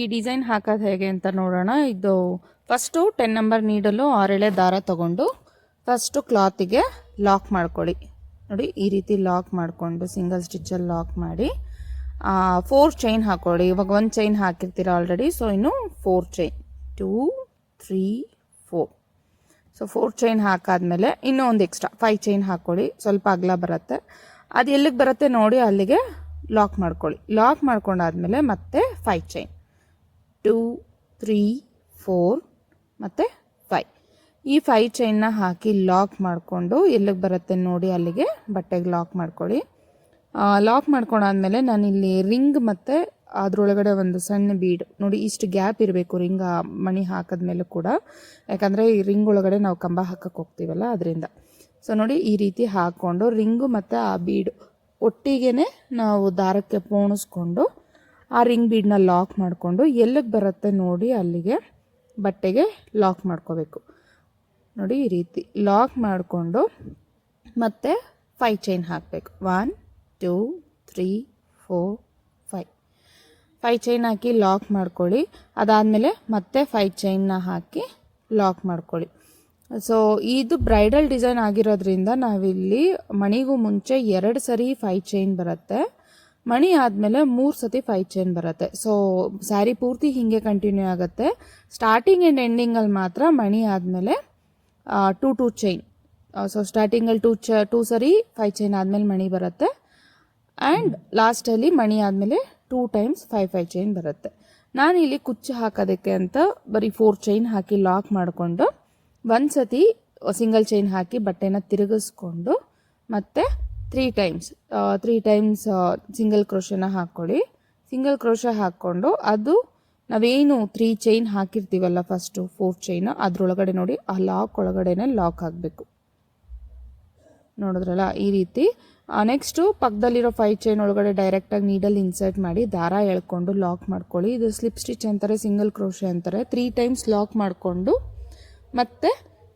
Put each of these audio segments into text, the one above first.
ಈ ಡಿಸೈನ್ ಹಾಕೋದು ಹೇಗೆ ಅಂತ ನೋಡೋಣ. ಇದು ಫಸ್ಟು 10 ನಂಬರ್ ನೀಡಲು 6 ಎಳೆ ದಾರ ತಗೊಂಡು ಫಸ್ಟು ಕ್ಲಾತಿಗೆ ಲಾಕ್ ಮಾಡ್ಕೊಳ್ಳಿ. ನೋಡಿ ಈ ರೀತಿ ಲಾಕ್ ಮಾಡಿಕೊಂಡು ಸಿಂಗಲ್ ಸ್ಟಿಚ್ಚಲ್ಲಿ ಲಾಕ್ ಮಾಡಿ 4 ಚೈನ್ ಹಾಕೊಳ್ಳಿ. ಇವಾಗ 1 ಚೈನ್ ಹಾಕಿರ್ತೀರ ಆಲ್ರೆಡಿ, ಸೊ ಇನ್ನು 4 ಚೈನ್ 2 3 4. ಸೊ 4 ಚೈನ್ ಹಾಕಾದ್ಮೇಲೆ ಇನ್ನೂ ಒಂದು ಎಕ್ಸ್ಟ್ರಾ 5 ಚೈನ್ ಹಾಕೊಳ್ಳಿ. ಸ್ವಲ್ಪ ಅಗಲ ಬರುತ್ತೆ, ಅದು ಎಲ್ಲಿಗೆ ಬರುತ್ತೆ ನೋಡಿ ಅಲ್ಲಿಗೆ ಲಾಕ್ ಮಾಡ್ಕೊಳ್ಳಿ. ಲಾಕ್ ಮಾಡ್ಕೊಂಡಾದ್ಮೇಲೆ ಮತ್ತೆ 5 ಚೈನ್ 2 3 4 ಮತ್ತು 5. ಈ 5 ಚೈನ್ನ ಹಾಕಿ ಲಾಕ್ ಮಾಡಿಕೊಂಡು ಎಲ್ಲಿಗೆ ಬರುತ್ತೆ ನೋಡಿ ಅಲ್ಲಿಗೆ ಬಟ್ಟೆಗೆ ಲಾಕ್ ಮಾಡ್ಕೊಳ್ಳಿ. ಲಾಕ್ ಮಾಡ್ಕೊಂಡಾದ್ಮೇಲೆ ನಾನಿಲ್ಲಿ ರಿಂಗ್ ಮತ್ತು ಅದರೊಳಗಡೆ ಒಂದು ಸಣ್ಣ ಬೀಡ್ ನೋಡಿ, ಇಷ್ಟು ಗ್ಯಾಪ್ ಇರಬೇಕು ರಿಂಗ್ ಮಣಿ ಹಾಕಿದ್ಮೇಲೆ ಕೂಡ, ಯಾಕಂದರೆ ಈ ರಿಂಗ್ ಒಳಗಡೆ ನಾವು ಕಂಬ ಹಾಕಕ್ಕೆ ಹೋಗ್ತೀವಲ್ಲ ಅದರಿಂದ. ಸೊ ನೋಡಿ ಈ ರೀತಿ ಹಾಕ್ಕೊಂಡು ರಿಂಗು ಮತ್ತು ಆ ಬೀಡ್ ಒಟ್ಟಿಗೆ ನಾವು ದಾರಕ್ಕೆ ಪೋಣಿಸ್ಕೊಂಡು ಆ ರಿಂಗ್ ಬೀಡನ್ನ ಲಾಕ್ ಮಾಡಿಕೊಂಡು ಎಲ್ಲಿಗೆ ಬರುತ್ತೆ ನೋಡಿ ಅಲ್ಲಿಗೆ ಬಟ್ಟೆಗೆ ಲಾಕ್ ಮಾಡ್ಕೋಬೇಕು. ನೋಡಿ ಈ ರೀತಿ ಲಾಕ್ ಮಾಡಿಕೊಂಡು ಮತ್ತೆ 5 ಚೈನ್ ಹಾಕಬೇಕು. 1 2 3 4 5. 5 ಚೈನ್ ಹಾಕಿ ಲಾಕ್ ಮಾಡ್ಕೊಳ್ಳಿ. ಅದಾದಮೇಲೆ ಮತ್ತೆ 5 ಚೈನ್ನ ಹಾಕಿ ಲಾಕ್ ಮಾಡ್ಕೊಳ್ಳಿ. ಸೊ ಇದು ಬ್ರೈಡಲ್ ಡಿಸೈನ್ ಆಗಿರೋದ್ರಿಂದ ನಾವಿಲ್ಲಿ ಮಣಿಗೂ ಮುಂಚೆ 2 ಸರಿ 5 ಚೈನ್ ಬರುತ್ತೆ, ಮಣಿ ಆದಮೇಲೆ 3 ಸತಿ 5 ಚೈನ್ ಬರುತ್ತೆ. ಸೊ ಸ್ಯಾರಿ ಪೂರ್ತಿ ಹೀಗೆ ಕಂಟಿನ್ಯೂ ಆಗುತ್ತೆ. ಸ್ಟಾರ್ಟಿಂಗ್ ಆ್ಯಂಡ್ ಎಂಡಿಂಗಲ್ಲಿ ಮಾತ್ರ ಮಣಿ ಆದಮೇಲೆ 2 ಚೈನ್. ಸೊ ಸ್ಟಾರ್ಟಿಂಗಲ್ಲಿ 2 ಸರಿ 5 ಚೈನ್ ಆದಮೇಲೆ ಮಣಿ ಬರುತ್ತೆ, ಆ್ಯಂಡ್ ಲಾಸ್ಟಲ್ಲಿ ಮಣಿ ಆದಮೇಲೆ 2 ಟೈಮ್ಸ್ 5 ಚೈನ್ ಬರುತ್ತೆ. ನಾನಿಲ್ಲಿ ಕುಚ್ಚು ಹಾಕೋದಕ್ಕೆ ಅಂತ ಬರೀ 4 ಚೈನ್ ಹಾಕಿ ಲಾಕ್ ಮಾಡಿಕೊಂಡು 1 ಸತಿ ಸಿಂಗಲ್ ಚೈನ್ ಹಾಕಿ ಬಟ್ಟೆನ ತಿರುಗಿಸ್ಕೊಂಡು ಮತ್ತೆ 3 ಟೈಮ್ಸ್ ಸಿಂಗಲ್ ಕ್ರೋಶನ ಹಾಕ್ಕೊಳ್ಳಿ. ಸಿಂಗಲ್ ಕ್ರೋಶ ಹಾಕ್ಕೊಂಡು ಅದು ನಾವೇನು 3 ಚೈನ್ ಹಾಕಿರ್ತೀವಲ್ಲ ಫಸ್ಟು 4 ಚೈನ್ ಅದರೊಳಗಡೆ ನೋಡಿ ಆ ಲಾಕ್ ಒಳಗಡೆನೆ ಲಾಕ್ ಆಗಬೇಕು. ನೋಡಿದ್ರಲ್ಲ ಈ ರೀತಿ. ನೆಕ್ಸ್ಟು ಪಕ್ಕದಲ್ಲಿರೋ 5 ಚೈನ್ ಒಳಗಡೆ ಡೈರೆಕ್ಟಾಗಿ ನೀಡಲ್ ಇನ್ಸರ್ಟ್ ಮಾಡಿ ದಾರ ಎಳ್ಕೊಂಡು ಲಾಕ್ ಮಾಡ್ಕೊಳ್ಳಿ. ಇದು ಸ್ಲಿಪ್ ಸ್ಟಿಚ್ ಅಂತಾರೆ, ಸಿಂಗಲ್ ಕ್ರೋಶೆ ಅಂತಾರೆ. 3 ಟೈಮ್ಸ್ ಲಾಕ್ ಮಾಡಿಕೊಂಡು ಮತ್ತೆ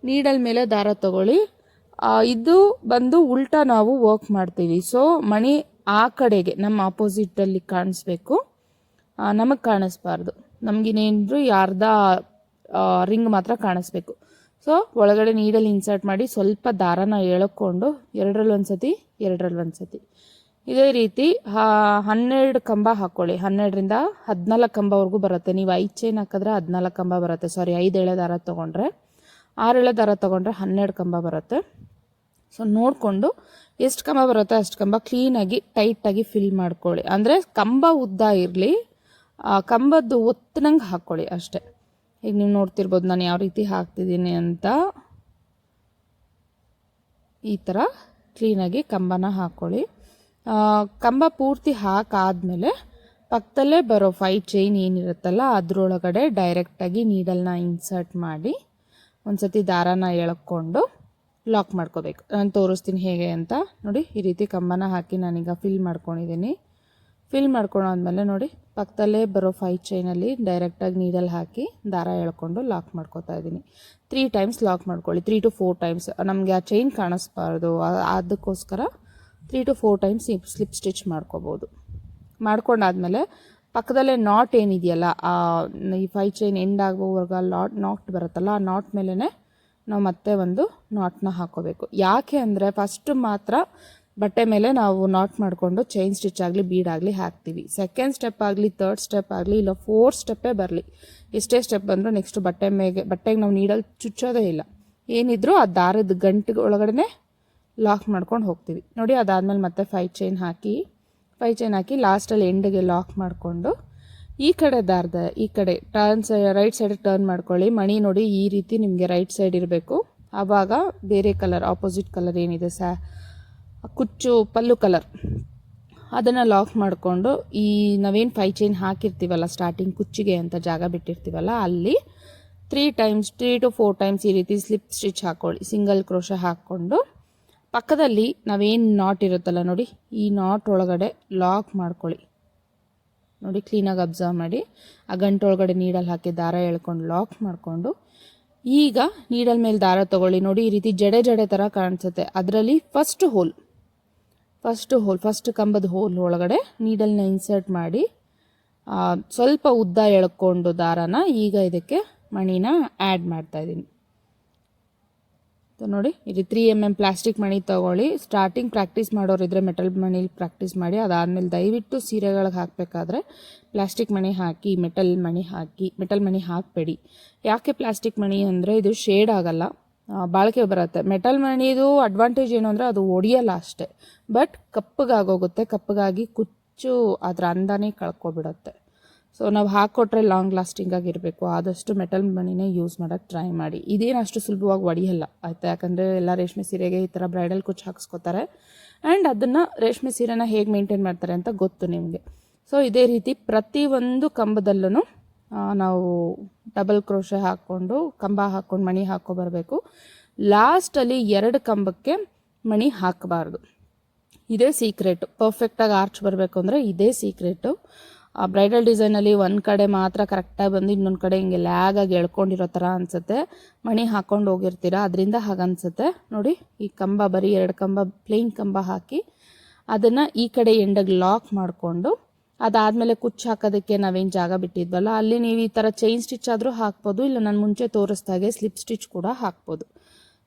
ನೀಡಲ್ ಮೇಲೆ ದಾರ ತಗೊಳ್ಳಿ. ಇದು ಬಂದು ಉಲ್ಟಾ ನಾವು ವರ್ಕ್ ಮಾಡ್ತೀವಿ. ಸೊ ಮಣಿ ಆ ಕಡೆಗೆ ನಮ್ಮ ಆಪೋಸಿಟಲ್ಲಿ ಕಾಣಿಸ್ಬೇಕು, ನಮಗೆ ಕಾಣಿಸ್ಬಾರ್ದು. ನಮಗಿನೇನು ಅರ್ಧ ರಿಂಗ್ ಮಾತ್ರ ಕಾಣಿಸ್ಬೇಕು. ಸೊ ಒಳಗಡೆ ನೀಡಲ್ ಇನ್ಸರ್ಟ್ ಮಾಡಿ ಸ್ವಲ್ಪ ದಾರನ ಎಳ್ಕೊಂಡು 2ರಲ್ಲಿ 1 ಸತಿ 2ರಲ್ಲಿ 1 ಸತಿ ಇದೇ ರೀತಿ 12 ಕಂಬ ಹಾಕ್ಕೊಳ್ಳಿ. 12ರಿಂದ 14 ಕಂಬವರೆಗೂ ಬರುತ್ತೆ. ನೀವು 5 ಚೈನ್ ಹಾಕಿದ್ರೆ 14 ಕಂಬ ಬರುತ್ತೆ. ಸಾರಿ 5 ಎಳೆ ದಾರ ತೊಗೊಂಡ್ರೆ, 6 ಎಳೆ ದಾರ ತೊಗೊಂಡ್ರೆ 12 ಕಂಬ ಬರುತ್ತೆ. ಸೊ ನೋಡಿಕೊಂಡು ಎಷ್ಟು ಕಂಬ ಬರುತ್ತೆ ಅಷ್ಟು ಕಂಬ ಕ್ಲೀನಾಗಿ ಟೈಟಾಗಿ ಫಿಲ್ ಮಾಡ್ಕೊಳ್ಳಿ. ಅಂದರೆ ಕಂಬ ಉದ್ದ ಇರಲಿ, ಕಂಬದ್ದು ಒತ್ತನಂಗೆ ಹಾಕ್ಕೊಳ್ಳಿ ಅಷ್ಟೇ. ಈಗ ನೀವು ನೋಡ್ತಿರ್ಬೋದು ನಾನು ಯಾವ ರೀತಿ ಹಾಕ್ತಿದ್ದೀನಿ ಅಂತ. ಈ ಥರ ಕ್ಲೀನಾಗಿ ಕಂಬನ ಹಾಕ್ಕೊಳ್ಳಿ. ಕಂಬ ಪೂರ್ತಿ ಹಾಕಾದ್ಮೇಲೆ ಪಕ್ಕದಲ್ಲೇ ಬರೋ 5 ಚೈನ್ ಏನಿರುತ್ತಲ್ಲ ಅದರೊಳಗಡೆ ಡೈರೆಕ್ಟಾಗಿ ನೀಡಲ್ನ ಇನ್ಸರ್ಟ್ ಮಾಡಿ ಒಂದು ಸತಿ ದಾರಾನ ಎಳ್ಕೊಂಡು ಲಾಕ್ ಮಾಡ್ಕೋಬೇಕು. ನಾನು ತೋರಿಸ್ತೀನಿ ಹೇಗೆ ಅಂತ. ನೋಡಿ ಈ ರೀತಿ ಕಂಬನ ಹಾಕಿ ನಾನೀಗ ಫಿಲ್ ಮಾಡ್ಕೊಂಡಿದ್ದೀನಿ. ಫಿಲ್ ಮಾಡ್ಕೊಂಡಾದ್ಮೇಲೆ ನೋಡಿ ಪಕ್ಕದಲ್ಲೇ ಬರೋ 5 ಚೈನಲ್ಲಿ ಡೈರೆಕ್ಟಾಗಿ ನೀಡಲ್ ಹಾಕಿ ದಾರ ಎಳ್ಕೊಂಡು ಲಾಕ್ ಮಾಡ್ಕೋತಾ ಇದ್ದೀನಿ. 3 ಟೈಮ್ಸ್ ಲಾಕ್ ಮಾಡ್ಕೊಳ್ಳಿ. 3 to 4 ಟೈಮ್ಸ್ ನಮಗೆ ಆ ಚೈನ್ ಕಾಣಿಸ್ಬಾರ್ದು, ಅದಕ್ಕೋಸ್ಕರ 3 to 4 ಟೈಮ್ಸ್ ಸ್ಲಿಪ್ ಸ್ಟಿಚ್ ಮಾಡ್ಕೋಬೋದು. ಮಾಡ್ಕೊಂಡಾದ್ಮೇಲೆ ಪಕ್ಕದಲ್ಲೇ ನಾಟ್ ಏನಿದೆಯಲ್ಲ ಈ 5 ಚೈನ್ ಎಂಡ್ ಆಗೋವರೆಗ ನಾಟ್ ಬರುತ್ತಲ್ಲ ಆ ನಾಟ್ ಮೇಲೇ ನಾವು ಮತ್ತೆ ಒಂದು ನಾಟ್ನ ಹಾಕೋಬೇಕು. ಯಾಕೆ ಅಂದರೆ ಫಸ್ಟ್ ಮಾತ್ರ ಬಟ್ಟೆ ಮೇಲೆ ನಾವು ನಾಟ್ ಮಾಡಿಕೊಂಡು ಚೈನ್ ಸ್ಟಿಚ್ ಆಗಲಿ ಬೀಡಾಗಲಿ ಹಾಕ್ತೀವಿ. ಸೆಕೆಂಡ್ ಸ್ಟೆಪ್ ಆಗಲಿ 3rd ಸ್ಟೆಪ್ ಆಗಲಿ ಇಲ್ಲ 4th ಸ್ಟೆಪ್ಪೇ ಬರಲಿ, ಎಷ್ಟೇ ಸ್ಟೆಪ್ ಬಂದರೂ ನೆಕ್ಸ್ಟ್ ಬಟ್ಟೆಗೆ ನಾವು ನೀಡಲ್ ಚುಚ್ಚೋದೇ ಇಲ್ಲ. ಏನಿದ್ರು ಆ ದಾರದ ಗಂಟು ಒಳಗಡೆ ಲಾಕ್ ಮಾಡ್ಕೊಂಡು ಹೋಗ್ತೀವಿ. ನೋಡಿ ಅದಾದಮೇಲೆ ಮತ್ತೆ 5 ಚೈನ್ ಹಾಕಿ ಲಾಸ್ಟಲ್ಲಿ ಎಂಡಿಗೆ ಲಾಕ್ ಮಾಡಿಕೊಂಡು ಈ ಕಡೆ ದಾರದ ಈ ಕಡೆ ರೈಟ್ ಸೈಡ್ ಟರ್ನ್ ಮಾಡ್ಕೊಳ್ಳಿ. ಮಣಿ ನೋಡಿ ಈ ರೀತಿ ನಿಮಗೆ ರೈಟ್ ಸೈಡ್ ಇರಬೇಕು. ಆವಾಗ ಬೇರೆ ಕಲರ್ ಆಪೋಸಿಟ್ ಕಲರ್ ಏನಿದೆ ಕುಚ್ಚು ಪಲ್ಲು ಕಲರ್ ಅದನ್ನು ಲಾಕ್ ಮಾಡಿಕೊಂಡು ಈ ನಾವೇನು 5 ಚೈನ್ ಹಾಕಿರ್ತೀವಲ್ಲ ಸ್ಟಾರ್ಟಿಂಗ್ ಕುಚ್ಚಿಗೆ ಅಂತ ಜಾಗ ಬಿಟ್ಟಿರ್ತೀವಲ್ಲ ಅಲ್ಲಿ 3 to 4 ಟೈಮ್ಸ್ ಈ ರೀತಿ ಸ್ಲಿಪ್ ಸ್ಟಿಚ್ ಹಾಕ್ಕೊಳ್ಳಿ. ಸಿಂಗಲ್ ಕ್ರೋಶ ಹಾಕ್ಕೊಂಡು ಪಕ್ಕದಲ್ಲಿ ನಾವೇನು ನಾಟ್ ಇರುತ್ತಲ್ಲ ನೋಡಿ ಈ ನಾಟ್ ಒಳಗಡೆ ಲಾಕ್ ಮಾಡ್ಕೊಳ್ಳಿ. ನೋಡಿ ಕ್ಲೀನಾಗಿ ಅಬ್ಸರ್ವ್ ಮಾಡಿ. ಆ ಗಂಟು ಒಳಗಡೆ ನೀಡಲ್ ಹಾಕಿ ದಾರ ಎಳ್ಕೊಂಡು ಲಾಕ್ ಮಾಡಿಕೊಂಡು ಈಗ ನೀಡಲ್ ಮೇಲೆ ದಾರ ತೊಗೊಳ್ಳಿ. ನೋಡಿ ಈ ರೀತಿ ಜಡೆ ಥರ ಕಾಣಿಸುತ್ತೆ. ಅದರಲ್ಲಿ ಫಸ್ಟ್ ಕಂಬದ ಹೋಲ್ ಒಳಗಡೆ ನೀಡಲ್ನ ಇನ್ಸರ್ಟ್ ಮಾಡಿ ಸ್ವಲ್ಪ ಉದ್ದ ಎಳ್ಕೊಂಡು ದಾರನ ಈಗ ಇದಕ್ಕೆ ಮಣಿನ ಆ್ಯಡ್ ಮಾಡ್ತಾಯಿದ್ದೀನಿ. ನೋಡಿ ಇದು 3 mm ಪ್ಲಾಸ್ಟಿಕ್ ಮಣಿ ತೊಗೊಳ್ಳಿ. ಸ್ಟಾರ್ಟಿಂಗ್ ಪ್ರಾಕ್ಟೀಸ್ ಮಾಡೋರಿದ್ರೆ ಮೆಟಲ್ ಮಣಿಲಿ ಪ್ರಾಕ್ಟೀಸ್ ಮಾಡಿ, ಅದಾದಮೇಲೆ ದಯವಿಟ್ಟು ಸೀರೆಗಳಿಗೆ ಹಾಕಬೇಕಾದ್ರೆ ಪ್ಲಾಸ್ಟಿಕ್ ಮಣಿ ಹಾಕಿ, ಮೆಟಲ್ ಮಣಿ ಹಾಕಬೇಡಿ. ಯಾಕೆ ಪ್ಲಾಸ್ಟಿಕ್ ಮಣಿ ಅಂದರೆ ಇದು ಶೇಡ್ ಆಗಲ್ಲ, ಬಾಳಿಕೆ ಬರುತ್ತೆ. ಮೆಟಲ್ ಮಣಿದು ಅಡ್ವಾಂಟೇಜ್ ಏನು ಅಂದರೆ ಅದು ಒಡೆಯಲ್ಲ ಅಷ್ಟೇ, ಬಟ್ ಕಪ್ಪಗಾಗೋಗುತ್ತೆ. ಕಪ್ಪಗಾಗಿ ಕುಚ್ಚು ಅದರ ಅಂದನೇ ಕಳ್ಕೊಬಿಡುತ್ತೆ. ಸೊ ನಾವು ಹಾಕ್ಕೊಟ್ರೆ ಲಾಂಗ್ ಲಾಸ್ಟಿಂಗ್ ಆಗಿರಬೇಕು. ಆದಷ್ಟು ಮೆಟಲ್ ಮಣಿನೇ ಯೂಸ್ ಮಾಡೋಕ್ಕೆ ಟ್ರೈ ಮಾಡಿ. ಇದೇನು ಅಷ್ಟು ಸುಲಭವಾಗಿ ಒಡೆಯಲ್ಲ ಆಯಿತಾ, ಯಾಕಂದರೆ ಎಲ್ಲ ರೇಷ್ಮೆ ಸೀರೆಗೆ ಈ ಥರ ಬ್ರೈಡಲ್ ಕುಚ್ಚು ಹಾಕ್ಸ್ಕೊತಾರೆ. ಆ್ಯಂಡ್ ಅದನ್ನು ರೇಷ್ಮೆ ಸೀರೆನ ಹೇಗೆ ಮೇಂಟೈನ್ ಮಾಡ್ತಾರೆ ಅಂತ ಗೊತ್ತು ನಿಮಗೆ. ಸೊ ಇದೇ ರೀತಿ ಪ್ರತಿಯೊಂದು ಕಂಬದಲ್ಲೂ ನಾವು ಡಬಲ್ ಕ್ರೋಶೆ ಹಾಕ್ಕೊಂಡು ಕಂಬ ಹಾಕ್ಕೊಂಡು ಮಣಿ ಹಾಕ್ಕೊಬರ್ಬೇಕು. ಲಾಸ್ಟಲ್ಲಿ 2 ಕಂಬಕ್ಕೆ ಮಣಿ ಹಾಕಬಾರ್ದು. ಇದೇ ಸೀಕ್ರೆಟು. ಪರ್ಫೆಕ್ಟಾಗಿ ಆರ್ಚ್ ಬರಬೇಕು ಅಂದರೆ ಇದೇ ಸೀಕ್ರೆಟು. ಬ್ರೈಡಲ್ ಡಿಸೈನಲ್ಲಿ ಒಂದು ಕಡೆ ಮಾತ್ರ ಕರೆಕ್ಟಾಗಿ ಬಂದು ಇನ್ನೊಂದು ಕಡೆ ಹಿಂಗೆ ಲ್ಯಾಗಾಗಿ ಎಳ್ಕೊಂಡಿರೋ ಥರ ಅನಿಸುತ್ತೆ. ಮಣಿ ಹಾಕ್ಕೊಂಡು ಹೋಗಿರ್ತೀರ, ಅದರಿಂದ ಹಾಗೆ ಅನಿಸುತ್ತೆ. ನೋಡಿ ಈ ಕಂಬ ಬರೀ 2 ಕಂಬ ಪ್ಲೇನ್ ಕಂಬ ಹಾಕಿ ಅದನ್ನು ಈ ಕಡೆ ಎಂಡಗೆ ಲಾಕ್ ಮಾಡಿಕೊಂಡು, ಅದಾದಮೇಲೆ ಕುಚ್ಚು ಹಾಕೋದಕ್ಕೆ ನಾವೇನು ಜಾಗ ಬಿಟ್ಟಿದ್ವಲ್ಲ ಅಲ್ಲಿ ನೀವು ಈ ಥರ ಚೈನ್ ಸ್ಟಿಚ್ ಆದರೂ ಹಾಕ್ಬೋದು, ಇಲ್ಲ ನಾನು ಮುಂಚೆ ತೋರಿಸ್ದಾಗೆ ಸ್ಲಿಪ್ ಸ್ಟಿಚ್ ಕೂಡ ಹಾಕ್ಬೋದು.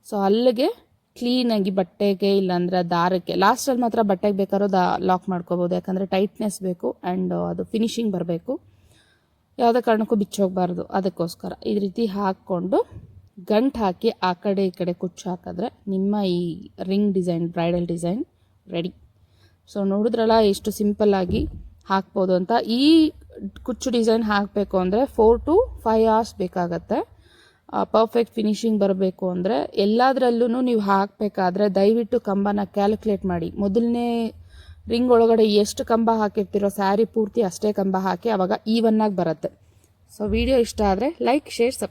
ಸೊ ಅಲ್ಲಿಗೆ ಕ್ಲೀನಾಗಿ ಬಟ್ಟೆಗೆ ಇಲ್ಲಾಂದರೆ ದಾರಕ್ಕೆ ಲಾಸ್ಟಲ್ಲಿ ಮಾತ್ರ ಬಟ್ಟೆಗೆ ಬೇಕಾದ್ರೂ ಲಾಕ್ ಮಾಡ್ಕೋಬೋದು, ಯಾಕಂದರೆ ಟೈಟ್ನೆಸ್ ಬೇಕು ಆ್ಯಂಡ್ ಅದು ಫಿನಿಶಿಂಗ್ ಬರಬೇಕು, ಯಾವುದೇ ಕಾರಣಕ್ಕೂ ಬಿಚ್ಚೋಗಬಾರ್ದು. ಅದಕ್ಕೋಸ್ಕರ ಈ ರೀತಿ ಹಾಕ್ಕೊಂಡು ಗಂಟು ಹಾಕಿ ಆ ಕಡೆ ಈ ಕಡೆ ಕುಚ್ಚು ಹಾಕಿದ್ರೆ ನಿಮ್ಮ ಈ ring design, bridal design ready. So ನೋಡಿದ್ರಲ್ಲ ಎಷ್ಟು ಸಿಂಪಲ್ಲಾಗಿ ಹಾಕ್ಬೋದು ಅಂತ. ಈ ಕುಚ್ಚು ಡಿಸೈನ್ ಹಾಕಬೇಕು ಅಂದರೆ 4 to 5 hours ಬೇಕಾಗತ್ತೆ. ಪರ್ಫೆಕ್ಟ್ ಫಿನಿಶಿಂಗ್ ಬರಬೇಕು ಅಂದರೆ ಎಲ್ಲದರಲ್ಲೂ ನೀವು ಹಾಕಬೇಕಾದ್ರೆ ದಯವಿಟ್ಟು ಕಂಬನ ಕ್ಯಾಲ್ಕುಲೇಟ್ ಮಾಡಿ. ಮೊದಲನೇ ರಿಂಗ್ ಒಳಗಡೆ ಎಷ್ಟು ಕಂಬ ಹಾಕಿರ್ತೀರೋ ಸ್ಯಾರಿ ಪೂರ್ತಿ ಅಷ್ಟೇ ಕಂಬ ಹಾಕಿ, ಆವಾಗ ಈವನ್ನಾಗಿ ಬರುತ್ತೆ. ಸೊ ವಿಡಿಯೋ ಇಷ್ಟ ಆದರೆ ಲೈಕ್, ಶೇರ್, ಸಬ್ಸ್ಕ್ರೈಬ್.